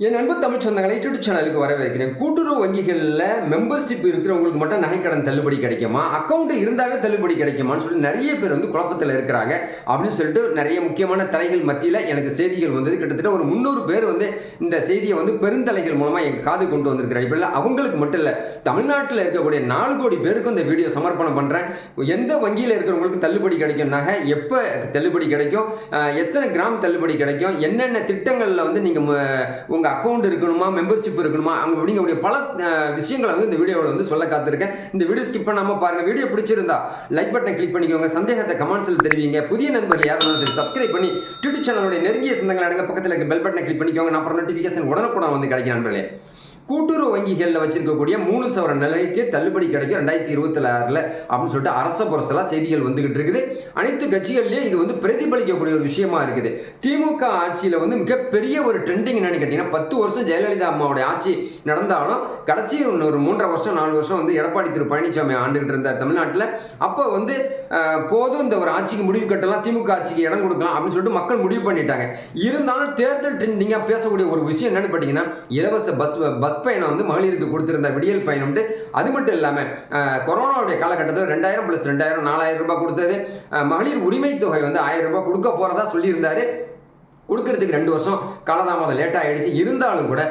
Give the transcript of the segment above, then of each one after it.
என் அன்பு தமிழ் சொந்தங்களை யூடியூப் சேனலுக்கு வரவேற்கிறேன். கூட்டுறவு வங்கிகளில் மெம்பர்ஷிப் இருக்கிறவங்களுக்கு மட்டும் நகைக்கடன் தள்ளுபடி கிடைக்குமா, அக்கௌண்ட் இருந்தாவே தள்ளுபடி கிடைக்குமான்னு சொல்லி நிறைய பேர் குழப்பத்தில் இருக்கிறாங்க அப்படின்னு சொல்லிட்டு நிறைய முக்கியமான தலைகள் மத்தியில் எனக்கு செய்திகள் வந்தது. கிட்டத்தட்ட ஒரு 300 பேர் இந்த செய்தியை பெருந்தலைகள் மூலமாக எங்கள் காது கொண்டு வந்திருக்கிற அடிப்படையில் அவங்களுக்கு மட்டும் இல்லை, தமிழ்நாட்டில் இருக்கக்கூடிய 4 கோடி பேருக்கு இந்த வீடியோ சமர்ப்பணம் பண்ணுறேன். எந்த வங்கியில் இருக்கிறவங்களுக்கு தள்ளுபடி கிடைக்கும், நகை எப்போ தள்ளுபடி கிடைக்கும், எத்தனை கிராம் தள்ளுபடி கிடைக்கும், என்னென்ன திட்டங்களில் நீங்கள் உங்கள் அக்கௌண்ட் இருக்கணுமா, மெம்பர்ஷிப் இருக்கணுமா, அப்படிங்கக்கூடிய பல விஷயங்களை இந்த வீடியோவில் சொல்ல காத்திருக்கேன். இந்த வீடியோ ஸ்கிப் பண்ணாமல் பாருங்கள். வீடியோ பிடிச்சிருந்தா லைக் பட்டனை கிளிக் பண்ணிக்கோங்க, சந்தேகத்தை கமெண்ட்ஸில் தெரிவிங்க. புதிய நண்பர்கள் யாரும் சரி சப்ஸ்கிரைப் பண்ணி யூடியூப் சேனலுடைய நெருங்கிய சொந்தங்கள் அடங்க பக்கத்தில் இருக்க பெல் பட்டனை கிளிக் பண்ணிக்கோங்க. நான் அப்புறம் நோட்டிஃபிகேஷன் உடனுக்குடன் கிடைக்கும் நண்பர்களே. கூட்டுறவு வங்கிகளில் வச்சிருக்கக்கூடிய 3 சவர நிலைக்கு தள்ளுபடி கிடைக்கும் 2026 அப்படின்னு சொல்லிட்டு அரச புரசலா செய்திகள் வந்துகிட்டு இருக்குது. அனைத்து கட்சிகள்லயும் இது பிரதிபலிக்கக்கூடிய ஒரு விஷயமா இருக்குது. திமுக ஆட்சியில மிகப்பெரிய ஒரு ட்ரெண்டிங் என்னன்னு கேட்டீங்கன்னா, 10 வருஷம் ஜெயலலிதா அம்மாவுடைய ஆட்சி நடந்தாலும் கடைசி ஒரு 3.5 வருஷம் 4 வருஷம் எடப்பாடி திரு பழனிசாமி ஆண்டுகிட்டு இருந்தார் தமிழ்நாட்டில். அப்போ போதும் இந்த ஒரு ஆட்சிக்கு முடிவு கட்டலாம், திமுக ஆட்சிக்கு இடம் கொடுக்கலாம் அப்படின்னு சொல்லிட்டு மக்கள் முடிவு பண்ணிட்டாங்க. இருந்தாலும் தேர்தல் ட்ரெண்டிங்கா பேசக்கூடிய ஒரு விஷயம் என்னன்னு பார்த்தீங்கன்னா, இலவச பஸ் பயணம் மகளிருக்கு கொடுத்திருந்த விடியல் பயணம். அது மட்டும் இல்லாம கொரோனாவுடைய காலகட்டத்தில் 2000 + 2000 4000 ரூபாய் கொடுத்தது. மகளிர் உரிமை தொகை 1000 ரூபாய் கொடுக்க போறதா சொல்லியிருந்தாரு. கொடுக்கறதுக்கு 2 வருஷம் காலதாமதம் லேட் ஆகிடுச்சு. இருந்தாலும் கூட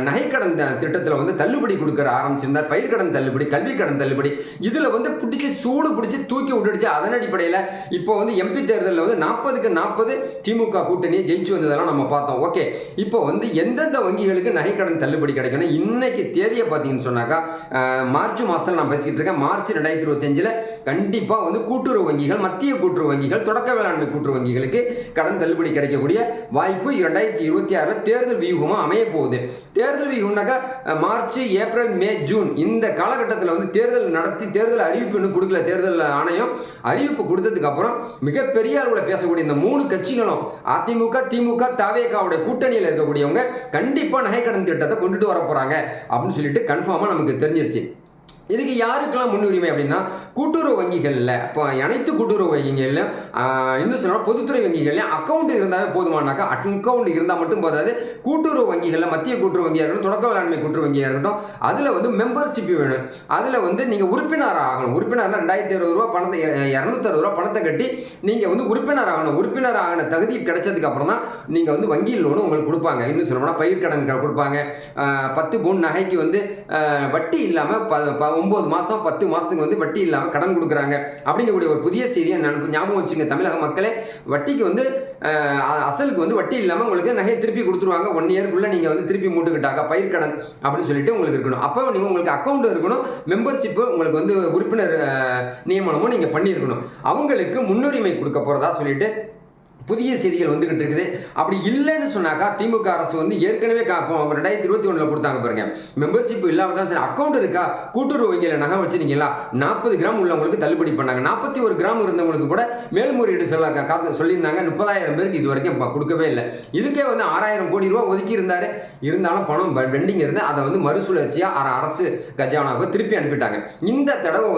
நகைக்கடன் திட்டத்தில் தள்ளுபடி கொடுக்க ஆரம்பிச்சிருந்தார். பயிர்க்கடன் தள்ளுபடி, கல்வி கடன் தள்ளுபடி, இதில் பிடிச்சி சூடு பிடிச்சி தூக்கி விட்டுடுச்சு. அதன் அடிப்படையில் இப்போ எம்பி தேர்தலில் 40க்கு 40 திமுக கூட்டணியை ஜெயிச்சு வந்ததெல்லாம் நம்ம பார்த்தோம். ஓகே, இப்போ எந்தெந்த வங்கிகளுக்கு நகைக்கடன் தள்ளுபடி கிடைக்கணும், இன்னைக்கு தேதியை பார்த்தீங்கன்னு சொன்னாக்கா மார்ச் மாதத்தில் நான் பேசிக்கிட்டு இருக்கேன். மார்ச் 2025 கண்டிப்பாக கூட்டுறவு வங்கிகள், மத்திய கூட்டுறவு வங்கிகள், தொடக்க வேளாண்மை கூட்டுறவு வங்கிகளுக்கு கடன் தள்ளுபடி கிடைக்கக்கூடிய வாய்ப்பு 2026 தேர்தல் வியூகமா அமைய போகுது. தேர்தல் வியூகம்னாக்கா மார்ச், ஏப்ரல், மே, ஜூன் இந்த காலகட்டத்தில் தேர்தல் நடத்தி தேர்தல் அறிவிப்பு இன்னும் கொடுக்கல. தேர்தல் ஆணையம் அறிவிப்பு கொடுத்ததுக்கு அப்புறம் மிகப்பெரிய அளவில் பேசக்கூடிய இந்த 3 கட்சிகளும் அதிமுக, திமுக, தவேகாவுடைய கூட்டணியில் இருக்கக்கூடியவங்க கண்டிப்பா நகைக்கடன் திட்டத்தை கொண்டுட்டு வர போறாங்க அப்படின்னு சொல்லிட்டு கன்ஃபார்மா நமக்கு தெரிஞ்சிருச்சு. இதுக்கு யாருக்கெல்லாம் முன்னுரிமை அப்படின்னா, கூட்டுறவு வங்கிகளில், இப்போ அனைத்து கூட்டுறவு வங்கிகளில், இன்னும் சொன்னால் பொதுத்துறை வங்கிகளில் அக்கௌண்ட் இருந்தாலே போதுமானாக்கா. அக்கௌண்ட் இருந்தால் மட்டும் போதாது. கூட்டுறவு வங்கிகளில் மத்திய கூட்டுறவு வங்கியாக இருக்கட்டும், தொடக்க வேளாண்மை கூட்டுறவு வங்கியாக இருக்கட்டும், அதில் மெம்பர்ஷிப் வேணும். அதில் நீங்கள் உறுப்பினர் ஆகணும். உறுப்பினர்னா 2060 ரூபா பணத்தை, 260 ரூபா பணத்தை கட்டி நீங்கள் உறுப்பினர் ஆகணும். உறுப்பினர் ஆகின தகுதி கிடைச்சதுக்கு அப்புறம் தான் நீங்கள் வங்கி லோனு உங்களுக்கு கொடுப்பாங்க. இன்னும் சொல்லணும்னா பயிர்க்கடன் கொடுப்பாங்க. 10 பவுன் நகைக்கு வட்டி இல்லாமல் 9 மாதம் 10 மாதத்துக்கு வட்டி இல்லாமல் கடன் கொடுக்குறாங்க அப்படிங்கக்கூடிய ஒரு புதிய செய்தியை ஞாபகம் வச்சுங்க. தமிழக மக்களே, வட்டிக்கு அசலுக்கு வட்டி இல்லாமல் உங்களுக்கு நகையை திருப்பி கொடுத்துருவாங்க. 1 இயருக்குள்ள நீங்கள் திருப்பி மூட்டுக்கிட்டாங்க பயிர்க்கடன் அப்படின்னு சொல்லிட்டு உங்களுக்கு இருக்கணும். அப்போ நீங்கள் உங்களுக்கு அக்கௌண்ட் இருக்கணும், மெம்பர்ஷிப்பு உங்களுக்கு உறுப்பினர் நியமனமும் நீங்கள் பண்ணியிருக்கணும். அவங்களுக்கு முன்னுரிமை கொடுக்க போகிறதா சொல்லிட்டு புதிய செய்திகள் வந்துகிட்டு இருக்குது. அப்படி இல்லைன்னு சொன்னாக்கா திமுக அரசு ஏற்கனவே 2021 கொடுத்தாங்க பாருங்க, மெம்பர்ஷிப் இல்லாமல் தான் சரி, அக்கௌண்ட் இருக்கா, கூட்டுறவு வங்கியில் நகை வச்சிருக்கீங்களா, 40 கிராம் உள்ளவங்களுக்கு தள்ளுபடி பண்ணாங்க. 41 கிராம் இருந்தவங்களுக்கு கூட மேல்முறையீடு சொல்லியிருந்தாங்க. 30,000 பேருக்கு இது வரைக்கும் கொடுக்கவே இல்லை. இதுக்கே 6000 கோடி ரூபா ஒதுக்கி இருந்தாரு. இருந்தாலும் பணம் பெண்டிங் இருந்து அதை மறுசுழற்சியா அரசு கஜானாவுக்கு திருப்பி அனுப்பிட்டாங்க. இந்த தடவை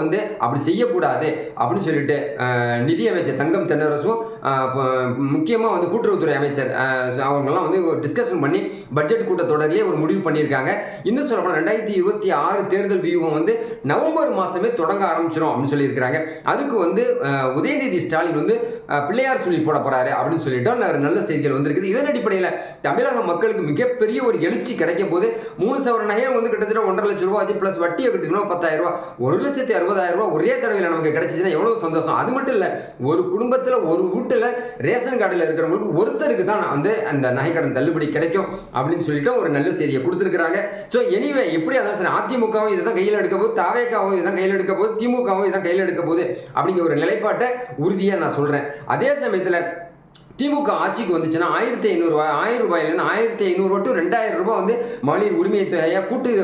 அப்படி செய்யக்கூடாது அப்படின்னு சொல்லிட்டு நிதியமைச்சர் தங்கம் தென்னரசும் முக்கியமாக கூட்டுறவுத்துறை அமைச்சர் அவங்கெல்லாம் டிஸ்கஷன் பண்ணி பட்ஜெட் கூட்டத்தொடரிலே ஒரு முடிவு பண்ணியிருக்காங்க. இன்னும் சொல்லப்போனால் 2026 தேர்தல் வியூகம் நவம்பர் மாதமே தொடங்க ஆரம்பிச்சிடும் அப்படின்னு சொல்லியிருக்கிறாங்க. அதுக்கு உதயநிதி ஸ்டாலின் பிள்ளையார் சொல்லி போட போறாரு அப்படின்னு சொல்லிட்டு நல்ல செய்திகள் வந்திருக்குது. இதன் அடிப்படையில் தமிழக மக்களுக்கு மிகப்பெரிய ஒரு எழுச்சி கிடைக்க போது. 3 சவர நகையை கிட்டத்தட்ட 1.5 லட்சம் ரூபாய் பிளஸ் வட்டியை கட்டிக்கணும் 10,000 ரூபாய், 1,60,000 ரூபாய் ஒரே தடவையில் நமக்கு கிடைச்சிச்சுன்னா எவ்வளவு சந்தோஷம். அது மட்டும் இல்லை, ஒரு குடும்பத்தில் ஒரு வீட்டில் ரேஷன் கார்டில் இருக்கிறவங்களுக்கு ஒருத்தருக்கு தான் அந்த நகைக்கடன் தள்ளுபடி கிடைக்கும் அப்படின்னு சொல்லிட்டு ஒரு நல்ல செய்தியை கொடுத்துருக்காங்க. ஸோ எனிவே, எப்படி அதான் சரி, அதிமுகவும் இதுதான் கையில் எடுக்க போது, தவேகாவும் இதுதான் கையில் எடுக்க போது, திமுகவும் இதுதான் கையில் எடுக்க போது அப்படிங்கிற ஒரு நிலைப்பாட்டை உறுதியாக நான் சொல்றேன். அதே சமயத்தில் திமுக ஆட்சிக்கு வந்துச்சுன்னா 1,500 ரூபாய், 1000 ரூபாயிலிருந்து 1,500 டு 2,000 ரூபாய் மகளிர் உரிமை தொகையை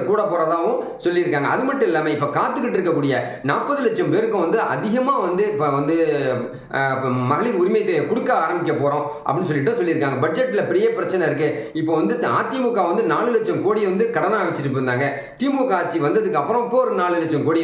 கூட போறதாகவும் சொல்லியிருக்காங்க. அது மட்டும் இல்லாமல் இப்போ காத்துக்கிட்டு இருக்கக்கூடிய 40 லட்சம் பேருக்கும் அதிகமாக இப்போ மகளிர் உரிமை தொகையை கொடுக்க ஆரம்பிக்க போறோம் அப்படின்னு சொல்லியிருக்காங்க. பட்ஜெட்ல பெரிய பிரச்சனை இருக்கு. இப்போ அதிமுக 4 லட்சம் கோடி கடனாக வச்சுட்டு இருந்தாங்க. திமுக ஆட்சி வந்ததுக்கு அப்புறம் இப்போ ஒரு 4 லட்சம் கோடி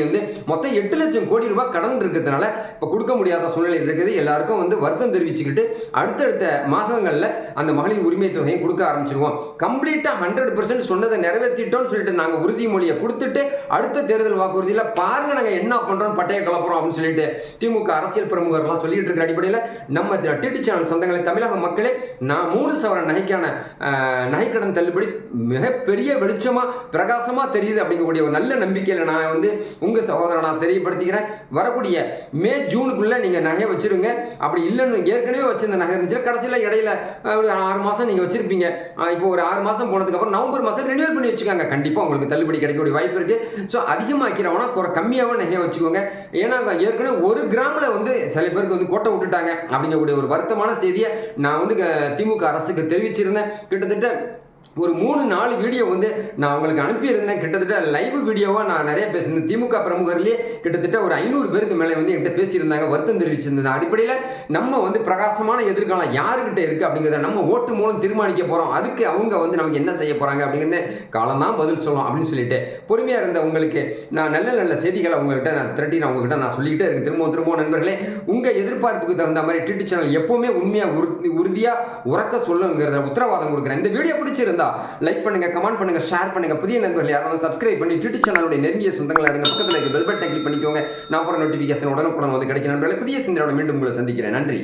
மொத்தம் 8 லட்சம் கோடி ரூபாய் கடன் இருக்கிறதுனால இப்போ கொடுக்க முடியாத சூழ்நிலை இருக்குது. எல்லாருக்கும் வருத்தம் தெரிவிச்சுக்கிட்டு அடுத்த அடுத்தடுத்த மாசங்கள்ல அந்த மகளிர் உரிமை தொகையை கொடுக்க ஆரம்பிச்சிருவோம். கம்ப்ளீட்டா 100% சொன்னதை நிறைவேற்றிட்டோம்னு சொல்லிட்டு நாங்க உறுதிமொழியை கொடுத்துட்டு அடுத்த தேர்தல் வாக்குறுதியில பாருங்க நாங்க என்ன பண்றோம் பட்டைய கலப்புறோம் அப்படின்னு சொல்லிட்டு திமுக அரசியல் பிரமுகர்லாம் சொல்லிட்டு இருக்கிற அடிப்படையில் நம்ம டிடி சேனல் சொந்தங்களை, தமிழக மக்களே, நான் 3 சவரன் நகைக்கான நகைக்கடன் தள்ளுபடி மிகப்பெரிய வெளிச்சமா பிரகாசமா தெரியுது அப்படிங்கக்கூடிய ஒரு நல்ல நம்பிக்கையில நான் வந்து உங்க சகோதரனா தெரியப்படுத்திக்கிறேன். வரக்கூடிய மே ஜூனுக்குள்ள நீங்க நகை வச்சிருங்க. அப்படி இல்லைன்னு ஏற்கனவே வச்சிருந்த நகை இருந்துச்சு கடைசியில் இடையில ஒரு 6 மாசம் நீங்க வச்சிருப்பீங்க. இப்போ ஒரு 6 மாசம் போனதுக்கு அப்புறம் நவம்பர் மாசம் ரெனியூவல் பண்ணி வச்சுக்காங்க. கண்டிப்பா உங்களுக்கு தள்ளுபடி கிடைக்கக்கூடிய வாய்ப்பு இருக்கு. ஸோ அதிகமாக்கிறவனா கம்மியாவே நகையை வச்சுக்கோங்க. ஏன்னா ஏற்கனவே 1 கிராம்ல வந்து சில பேருக்கு வந்து கோட்டை விட்டுட்டாங்க அப்படிங்கக்கூடிய ஒரு வருத்தமான செய்தியை நான் வந்து திமுக அரசுக்கு தெரிவிச்சிருந்தேன். கிட்டத்தட்ட ஒரு 3-4 வீடியோ வந்து நான் உங்களுக்கு அனுப்பியிருந்தேன். கிட்டத்தட்ட லைவ் வீடியோவா நான் நிறைய பேசினேன். திமுக பிரமுகர்லேயே கிட்டத்தட்ட ஒரு 500 பேருக்கு மேலே வந்து என்கிட்ட பேசியிருந்தாங்க, வருத்தம் தெரிவிச்சிருந்தது. அடிப்படையில் நம்ம வந்து பிரகாசமான எதிர்காலம் யாருக்கிட்ட இருக்கு அப்படிங்கிறத நம்ம ஓட்டு மூலம் தீர்மானிக்க போறோம். அதுக்கு அவங்க வந்து நமக்கு என்ன செய்ய போறாங்க அப்படிங்கிறது காலம் தான் பதில் சொல்லும் அப்படின்னு சொல்லிட்டு பொறுமையா இருந்த உங்களுக்கு நான் நல்ல நல்ல செய்திகளை உங்ககிட்ட நான் திரட்டி நான் உங்ககிட்ட நான் சொல்லிக்கிட்டே இருக்கேன். திரும்பவும் நண்பர்களே, உங்க எதிர்பார்ப்புக்கு தகுந்த மாதிரி டிடி சேனல் எப்பவுமே உண்மையா உறுதியா உறக்க சொல்லுங்கிறத உத்தரவாதம் கொடுக்குறேன். இந்த வீடியோ பிடிச்சிருந்தா லைக் பண்ணுங்க, கமெண்ட் பண்ணுங்க, ஷேர் பண்ணுங்க. புதிய நண்பர்கள் யாராவது சப்ஸ்கிரைப் பண்ணி டிடி சேனலுடைய நெருங்கிய சொந்தங்களை அடுங்க பக்கத்தில் இருக்க பெல் பட்டனை கிளிக் பண்ணிக்கோங்க. நான் போற நோட்டிபிகேஷன் உடனுக்குடன் வந்து கிடைக்கிற நண்பர்களை புதிய சிந்தனையோட மீண்டும் உங்களை சந்திக்கிறேன். நன்றி.